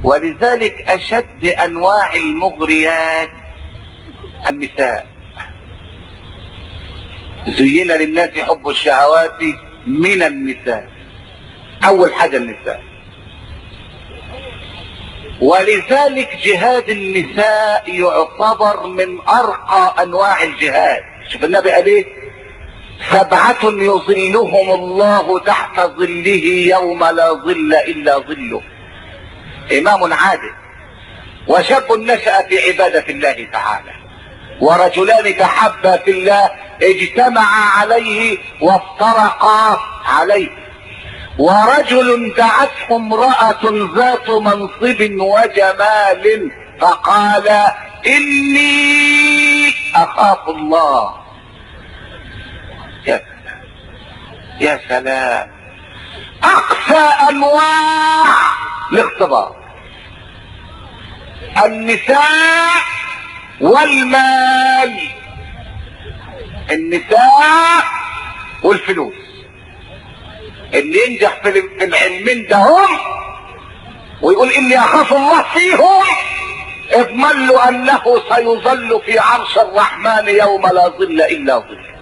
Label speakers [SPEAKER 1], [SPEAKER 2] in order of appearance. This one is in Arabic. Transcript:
[SPEAKER 1] ولذلك اشد انواع المغريات النساء. زين للناس حب الشهوات من النساء، اول حاجة النساء. ولذلك جهاد النساء يعتبر من ارقى انواع الجهاد. شوف النبي قال ايه؟ 7 يظلهم الله تحت ظله يوم لا ظل الا ظله. امام عادل، وشاب نشأ في عبادة الله تعالى، ورجلان تحبا في الله اجتمعا عليه وافترقا عليه، ورجل دعته امرأة ذات منصب وجمال فقال إني أخاف الله. يا سلام، أقسى أنواع الاختبار. النساء والمال، النساء والفلوس. اللي ينجح في العلمين ده هم ويقول اني اخاف الله فيهم، اضمن له انه سيظل في عرش الرحمن يوم لا ظل الا ظله.